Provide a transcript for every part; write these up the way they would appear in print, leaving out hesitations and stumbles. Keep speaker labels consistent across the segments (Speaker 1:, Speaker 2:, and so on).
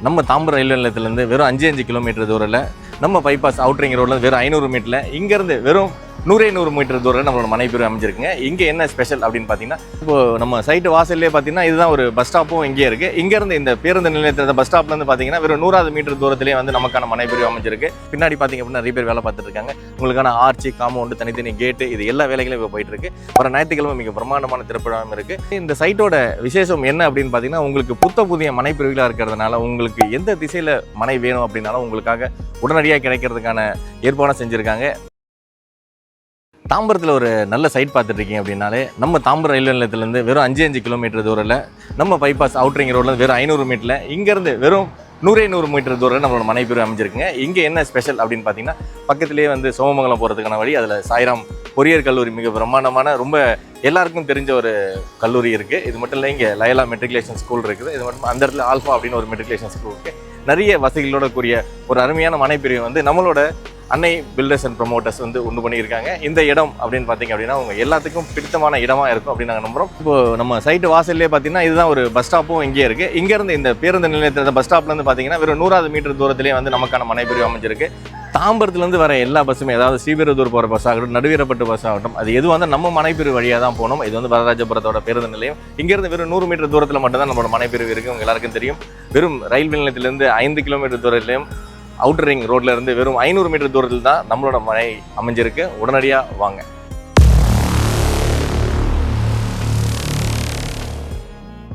Speaker 1: நம்ம தாம்பரம் ரயில்வே நிலையத்திலேருந்து வெறும் 5 கிலோமீட்டர் தூரில் நம்ம பைபாஸ் அவுட்ரிங் ரோடில் வெறும் 500 மீட்டரில் இங்கேருந்து வெறும் 100 மீட்டர் தூரம் நம்மளோட மனை பேர் அமைஞ்சிருக்குங்க. இங்கே என்ன ஸ்பெஷல் அப்படின்னு பார்த்தீங்கன்னா, இப்போ நம்ம சைட்டு வாசல்லே பார்த்தீங்கன்னா இதுதான் ஒரு பஸ் ஸ்டாப்பும் இங்கே இருக்குது. இங்கேருந்து இந்த பேருந்து நிலையத்தில் பஸ் ஸ்டாப்லேருந்து பார்த்தீங்கன்னா வெறும் 100 மீட்டர் தூரத்திலே வந்து நமக்கான மனை பேர் அமைஞ்சிருக்கு. பின்னாடி பார்த்தீங்க அப்படின்னா நிறைய பேர் வேலை பார்த்துட்டு இருக்காங்க. உங்களுக்கான ஆர்ச்சி, காம்பவுண்டு, தனித்தனி கேட்டு, இது எல்லா வேலைகளும் இப்போ போயிட்டு இருக்கு. வர ஞாயிற்றுக்கிழமை மிக பிரம்மாண்டமான திறப்படம் இருக்குது. இந்த சைட்டோட விசேஷம் என்ன அப்படின்னு பார்த்தீங்கன்னா, உங்களுக்கு புதிய மனை பிரிவுகளாக இருக்கிறதுனால உங்களுக்கு எந்த திசையில் மனை வேணும் அப்படின்னாலும் உங்களுக்காக உடனடியாக கிடைக்கிறதுக்கான ஏற்பாடு செஞ்சுருக்காங்க. தாம்பரத்தில் ஒரு நல்ல சைட் பார்த்துட்டு இருக்கீங்க அப்படின்னாலே நம்ம தாம்பரம் ரயில்வே நிலையத்திலேருந்து வெறும் 5 கிலோமீட்டர் தூரில் நம்ம பைபாஸ் அவுட்ரிங் ரோடில் வெறும் 500 மீட்டரில் இங்கேருந்து வெறும் 100 மீட்டர் தூரம் நம்மளோட மனை பேர் அமைஞ்சிருக்குங்க. இங்கே என்ன ஸ்பெஷல் அப்படின்னு பார்த்தீங்கன்னா, பக்கத்துலேயே வந்து சோமங்கலம் போகிறதுக்கான வழி, அதில் சாய்ராம் பொறியியல் கல்லூரி மிக பிரம்மாண்டமான ரொம்ப எல்லாருக்கும் தெரிஞ்ச ஒரு கல்லூரி இருக்குது. இது மட்டும் இல்லை, இங்கே லயலா மெட்ரிகுலேஷன் ஸ்கூல் இருக்குது. இது மட்டும் அந்த இடத்துல ஆல்ஃபா அப்படின்னு ஒரு மெட்ரிகுலேஷன் ஸ்கூல் இருக்குது. நிறைய வசதிகளோட கூடிய ஒரு அருமையான மனைப்பிரிவு வந்து நம்மளோட அன்னை பில்டர்ஸ் அண்ட் ப்ரமோட்டர்ஸ் வந்து உண்டு பண்ணியிருக்காங்க. இந்த இடம் அப்படின்னு பார்த்தீங்க அப்படின்னா அவங்க எல்லாத்துக்கும் பிடித்தமான இடமா இருக்கும் அப்படின்னு நாங்கள் நம்புகிறோம். இப்போ நம்ம சைட்டு வாசல்லே பார்த்தீங்கன்னா இதுதான் ஒரு பஸ் ஸ்டாப்பும் இங்கே இருக்குது. இங்கேருந்து இந்த பேருந்து நிலையத்தில் பஸ் ஸ்டாப்லேருந்து பார்த்தீங்கன்னா வெறும் 100 மீட்டர் தூரத்திலே வந்து நமக்கான மனைப்பிரிவு அமைஞ்சிருக்கு. தாம்பரத்துலேருந்து வர எல்லா பஸ்ஸுமே, அதாவது ஸ்ரீபெரும்புதூர் போகிற பஸ் ஆகட்டும், நடுவீரப்பட்டு பஸ் ஆகட்டும், அது எது வந்து நம்ம மனைப்பிரிவு வழியாக தான் போகணும். இது வந்து வரராஜபுரத்தோட பேருந்து நிலையம். இங்கேருந்து வெறும் 100 மீட்டர் தூரத்தில் மட்டும் தான் நம்மளோட மனைப்பிரிவு இருக்குது. உங்க எல்லாருக்கும் தெரியும். வெறும் ரயில்வே நிலையத்திலேருந்து 5 கிலோமீட்டர் தூரத்திலையும் அவுட்டர் ரிங் ரோட்ல இருந்து வெறும் 500 மீட்டர் தூரத்தில் தான் நம்மளோட மனை அமைஞ்சிருக்கு. உடனடியாக வாங்க.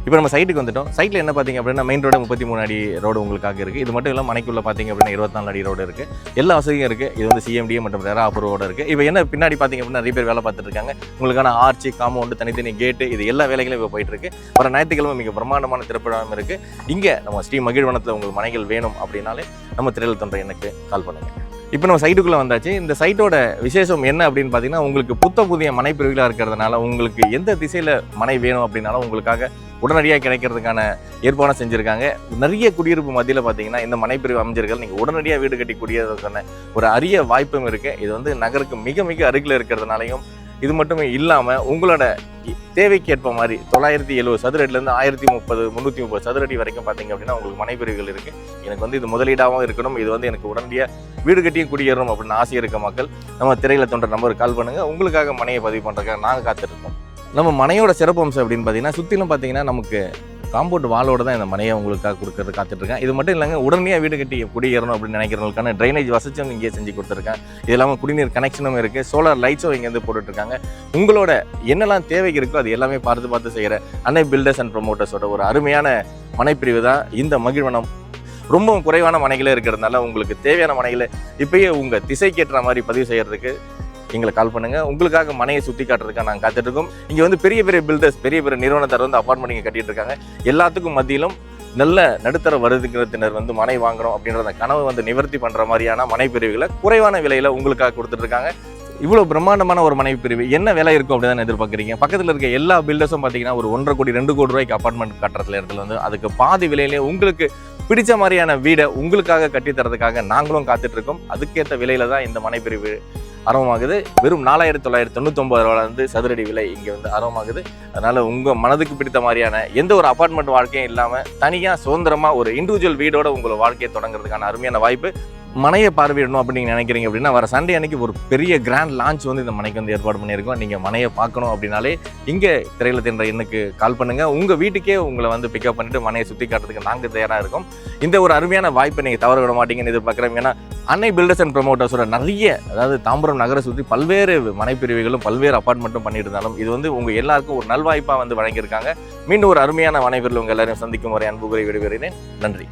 Speaker 1: இப்போ நம்ம சைட்டுக்கு வந்துட்டோம். சைட்டில் என்ன பார்த்தீங்க அப்படின்னா, மெயின் ரோடு 33 அடி ரோடு உங்களுக்காக இருக்குது. இது மட்டும் இல்லாமல் மனைக்குள்ளே பார்த்தீங்க அப்படின்னா 24 அடி ரோடு இருக்குது. எல்லா வசதியும் இருக்குது. இது வந்து CMDA மற்றும் ரெரா அப்ரூவோட இருக்குது. இப்போ என்ன பின்னாடி பார்த்தீங்க அப்படின்னா நிறைய பேர் வேலை பார்த்துட்டு இருக்காங்க. உங்களுக்கான ஆர்ச்சி, காம்பவுண்டு, தனித்தனி கேட்டு, இது எல்லா வேலைகளும் இப்போ போயிட்டு இருக்கு. வர ஞாயிற்றுக்கிழமை மிக பிரம்மாண்டமான திறப்படம் இருக்குது. இங்கே நம்ம ஸ்ரீ மகிழ்வனத்தில் உங்களுக்கு மனைகள் வேணும் அப்படின்னாலே நம்ம திரையில் தோன்ற எனக்கு கால் பண்ணுங்கள். இப்போ நம்ம சைட்டுக்குள்ளே வந்தாச்சு. இந்த சைட்டோட விசேஷம் என்ன அப்படின்னு பார்த்தீங்கன்னா, உங்களுக்கு புதிய மனை பிரிவுகளாக இருக்கிறதுனால உங்களுக்கு எந்த திசையில் மனை வேணும் அப்படின்னாலும் உங்களுக்காக உடனடியாக கிடைக்கிறதுக்கான ஏற்பாடு செஞ்சுருக்காங்க. நிறைய குடியிருப்பு மத்தியில் பார்த்தீங்கன்னா இந்த மனைப்பிரிவு அமைஞ்சிருக்கள் நீங்கள் உடனடியாக வீடு கட்டிக்கூடியதுக்கான ஒரு அரிய வாய்ப்பும் இருக்குது. இது வந்து நகருக்கு மிக மிக அருகில் இருக்கிறதுனாலையும், இது மட்டுமே இல்லாமல் உங்களோட தேவைக்கு ஏற்ப மாதிரி 970 சதுர அடிலேருந்து 1030, 330 சதுர அடி வரைக்கும் பார்த்தீங்க அப்படின்னா உங்களுக்கு மனைப்பிரிவுகள் இருக்குது. எனக்கு வந்து இது முதலீடாகவும் இருக்கணும், இது வந்து எனக்கு உடனடியாக வீடு கட்டியும் குடியேறணும் அப்படின்னு ஆசை இருக்க மக்கள் நம்ம திரையில் தோன்ற நம்பருக்கு கால் பண்ணுங்கள். உங்களுக்காக மனையை பதிவு பண்ணுறதுக்காக நாங்கள் காத்திருக்கோம். நம்ம மனையோட சிறப்பம்சம் அப்படின்னு பார்த்தீங்கன்னா, சுற்றிலும் பார்த்தீங்கன்னா நமக்கு காம்பவுண்ட் வாலோட தான் இந்த மனையை உங்களுக்காக கொடுக்கறது காத்துட்ருக்கேன். இது மட்டும் இல்லைங்க, உடனடியாக வீடு கட்டி குடியேறணும் அப்படின்னு நினைக்கிறவங்களுக்கான ட்ரைனேஜ் வசதியும் இங்கே செஞ்சு கொடுத்துருக்கேன். இது இல்லாமல் குடிநீர் கனெக்ஷனும் இருக்குது. சோலார் லைட்ஸும் இங்கேருந்து போட்டுட்ருக்காங்க. உங்களோட என்னெல்லாம் தேவை இருக்கோ அது எல்லாமே பார்த்து செய்கிற அன்னை பில்டர்ஸ் அண்ட் ப்ரமோட்டர்ஸோட ஒரு அருமையான மனைப்பிரிவு தான் இந்த மகிழ்வனம். ரொம்பவும் குறைவான மனைகளே இருக்கிறதுனால உங்களுக்கு தேவையான மனைகளை இப்பயே உங்கள் திசைக்கேற்ற மாதிரி பதிவு செய்கிறதுக்கு எங்களை கால் பண்ணுங்கள். உங்களுக்காக மனையை சுற்றி காட்டுறதுக்காக நாங்கள் காத்துட்ருக்கோம். இங்கே வந்து பெரிய பில்டர்ஸ், பெரிய நிறுவனத்தார் வந்து அப்பார்ட்மெண்ட் இங்கே கட்டிட்டு இருக்காங்க. எல்லாத்துக்கும் மத்தியிலும் நல்ல நடுத்தர வருதுங்கிறத்தினர் வந்து மனை வாங்கணும் அப்படின்றத கனவு வந்து நிவர்த்தி பண்ணுற மாதிரியான மனைப்பிரிவுகளை குறைவான விலையில் உங்களுக்காக கொடுத்துட்ருக்காங்க. இவ்வளோ பிரம்மாண்டமான ஒரு மனை பிரிவு என்ன விலை இருக்கும் அப்படின்னு தான் எதிர்பார்க்குறீங்க? பக்கத்தில் இருக்க எல்லா பில்டர்ஸும் பார்த்தீங்கன்னா ஒரு 1.5 கோடி 2 கோடி ரூபாய்க்கு அப்பார்ட்மெண்ட் கட்டுறதுல இடத்துல வந்து அதுக்கு பாதி விலையிலே உங்களுக்கு பிடிச்ச மாதிரியான வீடை உங்களுக்காக கட்டித்தரதுக்காக நாங்களும் காத்துட்ருக்கோம். அதுக்கேற்ற விலையில தான் இந்த மனைப்பிரிவு ஆரம்பமாகுது. வெறும் 4999 ரூபாயிலிருந்து சதுரடி விலை இங்கே வந்து ஆரம்பமாகுது. அதனால் உங்கள் மனதுக்கு பிடித்த மாதிரியான எந்த ஒரு அப்பார்ட்மெண்ட் வாழ்க்கையும் இல்லாமல் தனியாக சுதந்திரமாக ஒரு இண்டிவிஜுவல் வீடோட உங்களை வாழ்க்கையை தொடங்குறதுக்கான அருமையான வாய்ப்பு. மனையை பார்வையிடணும் அப்படின்னு நினைக்கிறீங்க அப்படின்னா வர சண்டே அன்னைக்கு ஒரு பெரிய கிராண்ட் லான்ச் வந்து இந்த மனைக்கு வந்து ஏற்பாடு பண்ணியிருக்கோம். நீங்கள் மனையை பார்க்கணும் அப்படின்னாலே இங்கே திரையில் தென்ற எண்ணுக்கு கால் பண்ணுங்கள். உங்கள் வீட்டுக்கே உங்களை வந்து பிக்கப் பண்ணிவிட்டு மனையை சுற்றி காட்டுறதுக்கு நாங்கள் தயாராக இருக்கோம். இந்த ஒரு அருமையான வாய்ப்பை நீங்கள் தவற விட மாட்டீங்கன்னு எதிர்பார்க்குறேன். ஏன்னா அன்னை பில்டர்ஸ் அண்ட் ப்ரமோட்டர்ஸோட நிறைய, அதாவது தாம்பரம் நகரை சுற்றி பல்வேறு மனைப்பிரிவுகளும் பல்வேறு அப்பார்ட்மெண்ட்டும் பண்ணிட்டு இருந்தாலும் இது வந்து உங்கள் எல்லாருக்கும் ஒரு நல்வாய்ப்பாக வந்து வழங்கியிருக்காங்க. மீண்டும் ஒரு அருமையான மனைப்பிரிவில் உங்கள் எல்லாரையும் சந்திக்கும் வரை அன்பு கூறி விடுகிறேன். நன்றி.